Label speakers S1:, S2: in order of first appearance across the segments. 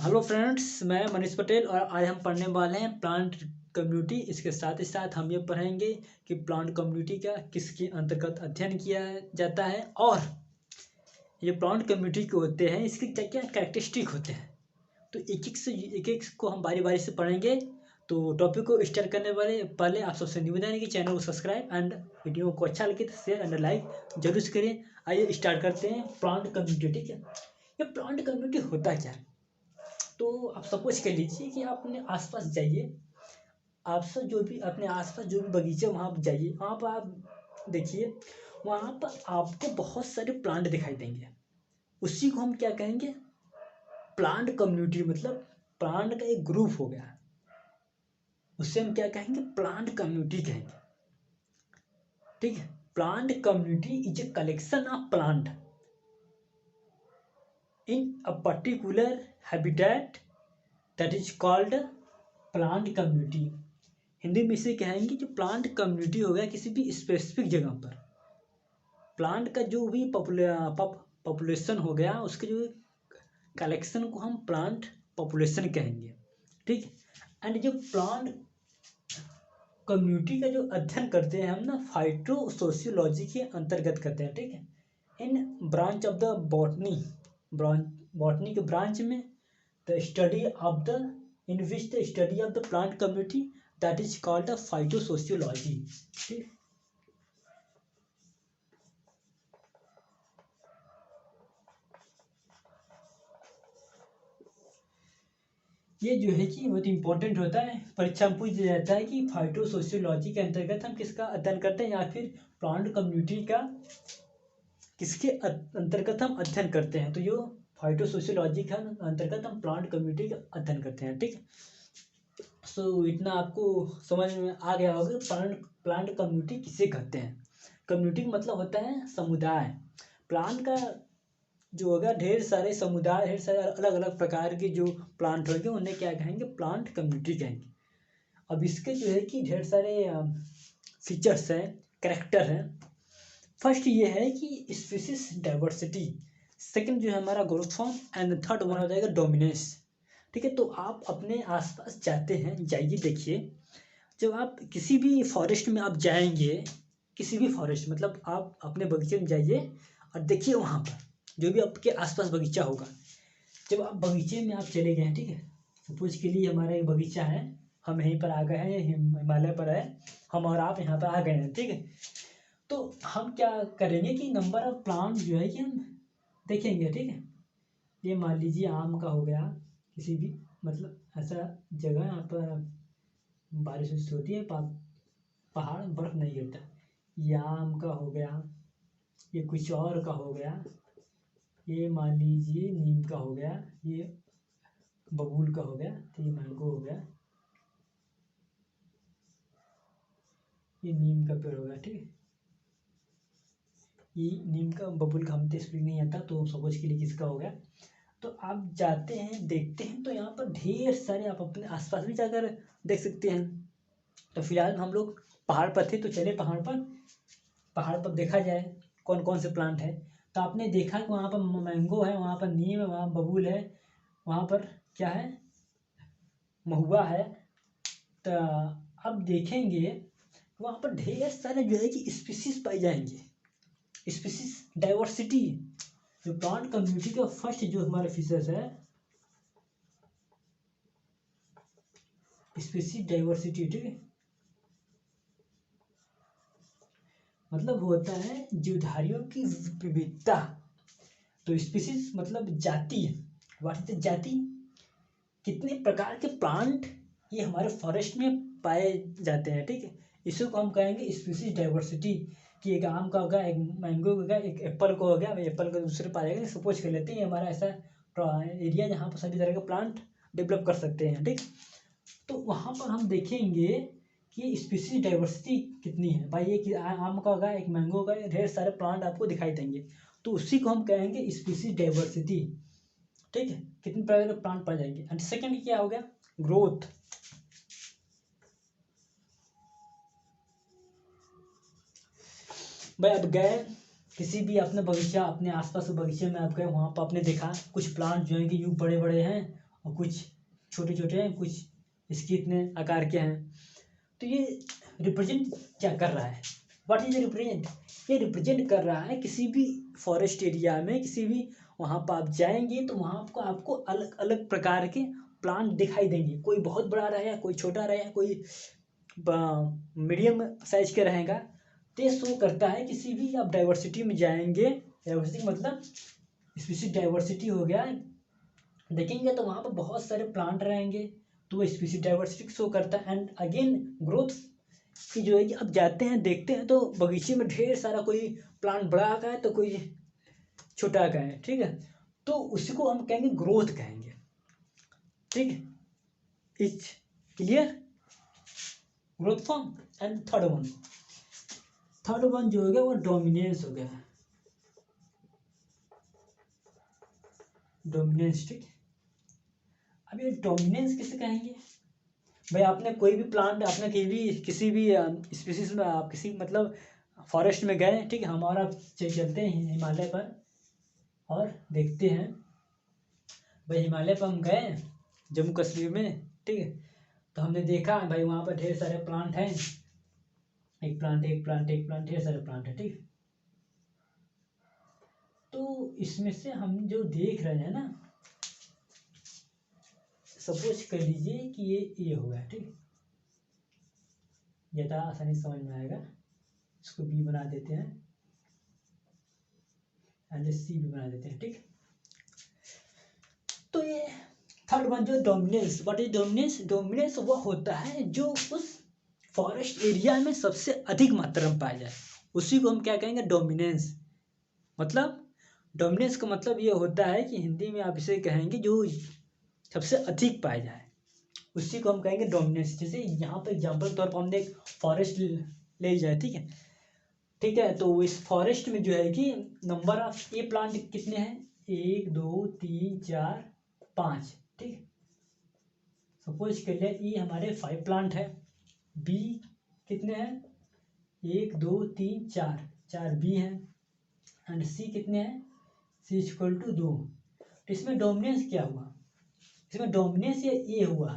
S1: Hello friends, मैं मनीष पटेल और आज हम पढ़ने वाले हैं प्लांट कम्युनिटी। इसके साथ ही साथ हम ये पढ़ेंगे कि प्लांट कम्युनिटी का किसके अंतर्गत अध्ययन किया जाता है और ये प्लांट कम्युनिटी के होते हैं, इसके क्या क्या कैरेक्टरिस्टिक होते हैं। तो एक एक को हम बारी बारी से पढ़ेंगे। तो टॉपिक को स्टार्ट करने वाले पहले आप सबसे निवेदन है कि चैनल को सब्सक्राइब एंड वीडियो को अच्छा लगे तो शेयर एंड लाइक जरूर से करें। आइए स्टार्ट करते हैं प्लांट कम्युनिटी। ठीक है, ये प्लांट कम्युनिटी होता क्या है। तो आप सपोज कर लीजिए कि आप अपने आसपास जाइए, आपसे जो भी अपने आसपास जो भी बगीचे वहाँ आप जाइए, वहाँ पर आप देखिए, वहाँ पर आपको बहुत सारे प्लांट दिखाई देंगे। उसी को हम क्या कहेंगे, प्लांट कम्युनिटी। मतलब प्लांट का एक ग्रुप हो गया, उससे हम क्या कहेंगे, प्लांट कम्युनिटी कहेंगे। ठीक है, plant community is a collection of plant in a particular habitat that is called plant community. Hindi में इसे कहेंगे जो प्लांट कम्युनिटी हो गया किसी भी स्पेसिफिक जगह पर प्लांट का जो भी पॉपुलेशन हो गया, उसके जो कलेक्शन को हम प्लांट पॉपुलेशन कहेंगे। ठीक, एंड जो प्लांट कम्युनिटी का जो अध्ययन करते हैं हम ना, फाइटो सोशियोलॉजी के अंतर्गत करते हैं। ठीक है, in branch of the botany के ब्रांच में the study of the in which the study of the plant community that is called the phytosociology. ठीक, ये जो है कि बहुत इंपॉर्टेंट होता है, परीक्षा में पूछ दिया जाता है कि फाइटोसोशियोलॉजी के अंतर्गत हम किसका अध्ययन करते हैं, या फिर प्लांट कम्युनिटी का किसके अंतर्गत हम अध्ययन करते हैं। तो ये फाइटोसोशियोलॉजी के अंतर्गत हम प्लांट कम्युनिटी का अध्ययन करते हैं। ठीक, सो इतना आपको समझ में आ गया होगा प्लांट कम्युनिटी किसे कहते हैं। कम्युनिटी का मतलब होता है समुदाय। प्लांट का जो होगा ढेर सारे समुदाय, ढेर सारे अलग अलग प्रकार के जो प्लांट होंगे उन्हें क्या कहेंगे, प्लांट कम्युनिटी कहेंगे। अब इसके जो है कि ढेर सारे फीचर्स हैं, कैरेक्टर हैं। फर्स्ट ये है कि स्पीसीज डाइवर्सिटी, सेकंड जो है हमारा growth form, and third one हो जाएगा डोमिनेंस। ठीक है, तो आप अपने आसपास जाते हैं, जाइए देखिए, जब आप किसी भी फॉरेस्ट में आप जाएंगे, किसी भी फॉरेस्ट मतलब आप अपने बगीचे में जाइए और देखिए वहाँ पर जो भी आपके आसपास बगीचा होगा। जब आप बगीचे में आप चले गए हैं, ठीक है, सपोज के लिए हमारा एक बगीचा है, हम यहीं पर आ गए हैं, हिमालय पर है, हम और आप यहाँ पर आ गए हैं। ठीक है, तो हम क्या करेंगे कि नंबर ऑफ प्लांट जो है कि हम देखेंगे। ठीक है, ये मान लीजिए आम का हो गया, किसी भी मतलब ऐसा जगह यहाँ पर बारिश उरिश होती है, पहाड़ बर्फ नहीं गिरता, ये आम का हो गया, ये कुछ और का हो गया, ये मान लीजिए नीम का हो गया, ये बबूल का हो गया, तो ये मैंगो हो गया, ये नीम का पेड़ हो गया। ठीक है, ये नीम का, बबूल का हम तो स्प्रिंग नहीं आता, तो सपोज के लिए किसका हो गया। तो आप जाते हैं, देखते हैं, तो यहाँ पर ढेर सारे आप अपने आसपास भी जाकर देख सकते हैं। तो फिलहाल हम लोग पहाड़ पर थे, तो चले पहाड़ पर, पहाड़ पर देखा जाए कौन कौन से प्लांट है। तो आपने देखा कि वहाँ पर मैंगो है, वहाँ पर नीम है, वहाँ बबूल है, वहाँ पर क्या है, महुआ है। तो अब देखेंगे वहाँ पर ढेर सारे जो है कि स्पीसीज पाई जाएंगे, स्पीसीज डाइवर्सिटी। जो प्लांट कम्युनिटी का फर्स्ट जो हमारे फीचर्स है, स्पीसीज डाइवर्सिटी। ठीक है, मतलब होता है जीवधारियों की विविधता। तो स्पीसीज मतलब जाति, व्हाट इज जाति, कितने प्रकार के प्लांट ये हमारे फॉरेस्ट में पाए जाते हैं। ठीक है, इसी को हम कहेंगे स्पीसीज डाइवर्सिटी। कि एक आम का होगा, एक मैंगो का होगा, एक एप्पल को हो गया, एप्पल का दूसरे पाएगा। सपोज कर लेते हैं हमारा ऐसा एरिया जहाँ पर सभी तरह के प्लांट डेवलप कर सकते हैं। ठीक, तो वहाँ पर हम देखेंगे कि स्पीसीज डाइवर्सिटी कितनी है भाई। एक आम का होगा, एक मैंगो का, ढेर सारे प्लांट आपको दिखाई देंगे, तो उसी को हम कहेंगे स्पीसीज डाइवर्सिटी। ठीक है, कितने प्रकार के प्लांट पाए जाएंगे। एंड सेकंड क्या हो गया, ग्रोथ। भाई अब गए किसी भी अपने बगीचा, अपने आसपास के बगीचे में आप गए, वहाँ पर आपने देखा कुछ प्लांट जो है कि यूँ बड़े बड़े हैं, और कुछ छोटे छोटे हैं, कुछ इसके इतने आकार के हैं। तो ये रिप्रेजेंट क्या कर रहा है, व्हाट इज रिप्रेजेंट, ये रिप्रेजेंट कर रहा है किसी भी फॉरेस्ट एरिया में, किसी भी वहाँ पर आप जाएंगे तो वहाँ आपको अलग अलग प्रकार के प्लांट दिखाई देंगे। कोई बहुत बड़ा रहेगा, कोई छोटा रहेगा, कोई मीडियम साइज के रहेगा। तो ये शो करता है किसी भी आप डाइवर्सिटी में जाएंगे, डाइवर्सिटी मतलब स्पीसीज डाइवर्सिटी हो गया, देखेंगे तो वहाँ पर बहुत सारे प्लांट रहेंगे, तो वो स्पीसीज डाइवर्सिटी शो करता है। एंड अगेन ग्रोथ की जो है कि अब जाते हैं देखते हैं तो बगीचे में ढेर सारा कोई प्लांट बड़ा का है तो कोई छोटा का है, ठीक है, तो उसी को हम कहेंगे ग्रोथ कहेंगे, ठीक है। Is clear, growth form. And third one जो हो गया वो डोमिनेंस हो गया, डोमिनेंस, ठीक। अब ये डोमिनेंस किसे कहेंगे भाई, आपने कोई भी प्लांट, आपने किसी भी स्पीसीज में आप किसी मतलब फॉरेस्ट में गए, ठीक है, हमारा चलते हैं हिमालय पर और देखते हैं भाई, हिमालय पर हम गए जम्मू कश्मीर में, ठीक है, तो हमने देखा भाई वहाँ पर ढेर सारे प्लांट हैं, एक प्लांट ढेर सारे प्लांट है, ठीक। तो इसमें से हम जो देख रहे हैं ना, सपोज कर लीजिए कि ये हो गया, ठीक, ज़्यादा आसानी समझ में आएगा, इसको बी बना देते हैं एंड सी भी बना देते हैं, ठीक। तो ये थर्ड वन जो dominance, what is dominance, dominance वो होता है जो उस फॉरेस्ट एरिया में सबसे अधिक मात्रा में पाया जाए, उसी को हम क्या कहेंगे, डोमिनेंस। मतलब डोमिनेंस का मतलब ये होता है कि हिंदी में आप इसे कहेंगे जो सबसे अधिक पाया जाए, उसी को हम कहेंगे डोमिनेंस। जैसे यहाँ पर एग्जाम्पल तौर पर हमने एक फॉरेस्ट ले जाए, ठीक है, ठीक है, तो इस फॉरेस्ट में जो है कि नंबर ऑफ ए प्लांट कितने हैं, 1 2 3 4 5, ठीक। सपोज कर लिया ई हमारे 5 प्लांट है, बी कितने हैं, 1 2 3 4 बी हैं, एंड सी कितने हैं, सी इक्वल टू 2। तो इसमें डोमिनेंस क्या हुआ, इसमें डोमिनेंस ये हुआ,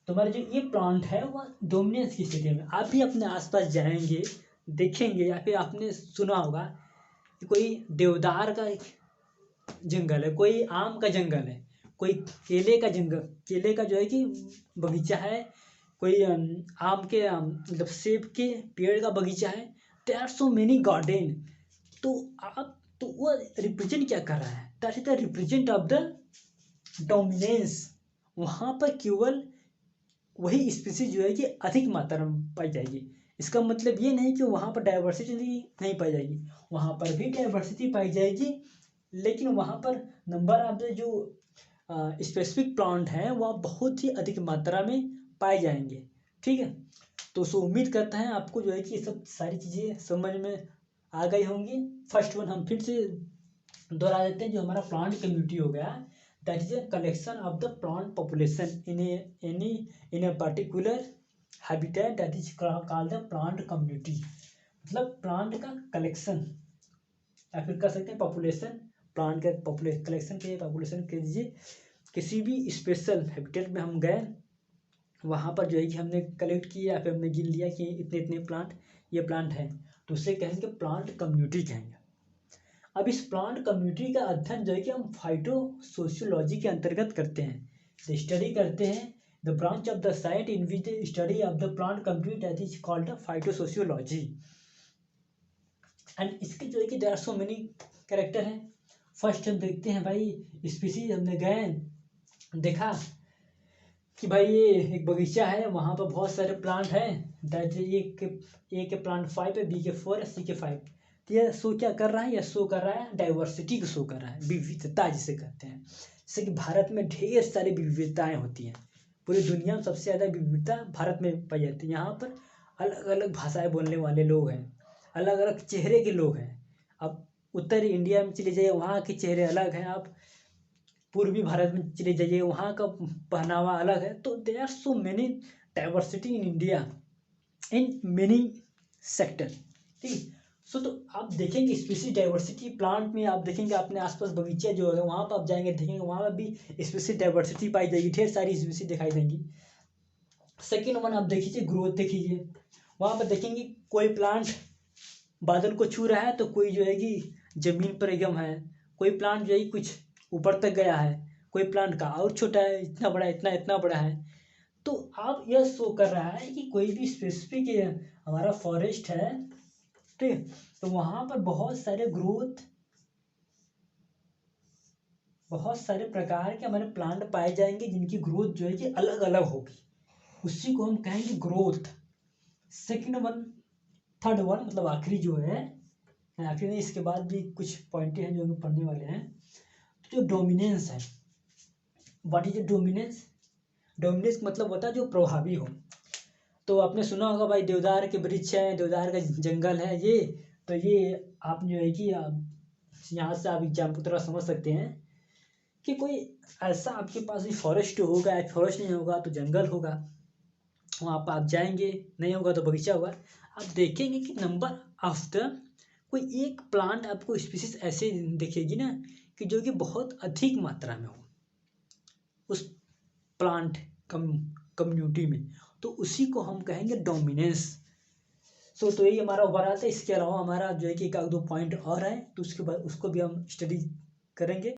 S1: तुम्हारे जो ये प्लांट है वह डोमिनेंस की स्थिति में। आप भी अपने आसपास जाएंगे देखेंगे, या फिर आपने सुना होगा कि कोई देवदार का जंगल है, कोई आम का जंगल है, कोई केले का जंगल, केले का जो है कि बगीचा है, कोई आम के मतलब सेब के पेड़ का बगीचा है। There are so many garden. तो आप तो वो रिप्रेजेंट क्या कर रहा है, that is the represent of the dominance. वहाँ पर केवल वही स्पीसीज जो है कि अधिक मात्रा में पाई जाएगी। इसका मतलब ये नहीं कि वहाँ पर डाइवर्सिटी नहीं पाई जाएगी, वहाँ पर भी डाइवर्सिटी पाई जाएगी, लेकिन वहाँ पर नंबर ऑफ द जो स्पेसिफिक प्लांट हैं वह बहुत ही अधिक मात्रा में पाए जाएंगे, ठीक है। तो सो उम्मीद करता है आपको जो है कि ये सब सारी चीज़ें समझ में आ गई होंगी। फर्स्ट वन हम फिर से दोहरा देते हैं, जो हमारा प्लांट कम्युनिटी हो गया, that is a collection of the plant population in a particular habitat, that is called the plant community. मतलब प्लांट का कलेक्शन, या फिर कह सकते हैं पॉपुलेशन, प्लांट का पॉपुलेशन कलेक्शन के पॉपुलेशन के दीजिए। किसी भी स्पेशल हैबिटेट में हम गए, वहाँ पर जो है कि हमने कलेक्ट किया या फिर हमने गिन लिया कि इतने इतने प्लांट ये प्लांट हैं, तो उसे कहेंगे प्लांट कम्युनिटी कहेंगे। अब इस प्लांट कम्युनिटी का अध्ययन जो है कि हम फाइटो सोशियोलॉजी के अंतर्गत करते हैं, द स्टडी करते हैं, the branch of the science in which the study of the plant community that is called the phytosociology. And इसके जो है कि there are so many character हैं। फर्स्ट हम देखते हैं भाई स्पीसीज, हमने गए देखा कि भाई ये एक बगीचा है, वहाँ पर बहुत सारे प्लांट हैं, दैट ए के प्लांट 5 है, बी के 4 है, सी के 5। तो यह शो क्या कर रहा है, यह शो कर रहा है डाइवर्सिटी को शो कर रहा है, विविधता जिसे कहते हैं। जैसे कि भारत में ढेर सारी विविधताएँ होती हैं, पूरी दुनिया में सबसे ज़्यादा विविधता भारत में पाई जाती है। यहाँ पर अलग अलग भाषाएँ बोलने वाले लोग हैं, अलग अलग चेहरे के लोग हैं। अब उत्तर इंडिया में चले जाइए, वहाँ के चेहरे अलग हैं, आप पूर्वी भारत में चले जाइए, वहाँ का पहनावा अलग है। तो there are so many diversity in India in many sector, ठीक। तो आप देखेंगे स्पीसीज डाइवर्सिटी प्लांट में, आप देखेंगे अपने आसपास बगीचा जो है वहाँ पर आप जाएंगे देखेंगे वहाँ पर भी स्पीसीज डाइवर्सिटी पाई जाएगी, ढेर सारी स्पीसीज दिखाई देंगी। सेकेंड वन आप देखिए ग्रोथ देखिए, वहाँ पर देखेंगे कोई प्लांट बादल को छू रहा है तो कोई जो है कि जमीन पर एकदम है, कोई प्लांट जो है कुछ ऊपर तक गया है, कोई प्लांट का और छोटा है, इतना बड़ा इतना इतना बड़ा है। तो आप यह शो कर रहा है कि कोई भी स्पेसिफिक हमारा फॉरेस्ट है, ठीक, तो वहाँ पर बहुत सारे ग्रोथ, बहुत सारे प्रकार के हमारे प्लांट पाए जाएंगे जिनकी ग्रोथ जो है कि अलग अलग होगी, उसी को हम कहेंगे growth. Second one, third one मतलब आखिरी जो है, आखिरी नहीं इसके बाद भी कुछ पॉइंट हैं जो हम पढ़ने वाले हैं। तो जो डोमिनेंस है, व्हाट इज डोमिनेंस? डोमिनेंस मतलब होता है जो प्रभावी हो। तो आपने सुना होगा भाई देवदार के वृक्ष है, देवदार का जंगल है ये, तो ये आप जो है कि यहाँ से आप एग्जाम्पल की तरह समझ सकते हैं कि कोई ऐसा आपके पास भी फॉरेस्ट होगा, एक फॉरेस्ट नहीं होगा तो जंगल होगा, वहाँ पर आप जाएंगे, नहीं होगा तो बगीचा होगा, आप देखेंगे कि नंबर ऑफ द कोई एक प्लांट आपको स्पीसीज ऐसे दिखेगी ना कि जो कि बहुत अधिक मात्रा में हो उस प्लांट कम्युनिटी में, तो उसी को हम कहेंगे डोमिनेंस। तो यही हमारा ओवरऑल था। इसके अलावा हमारा जो है कि एक दो पॉइंट और है तो उसके बाद उसको भी हम स्टडी करेंगे।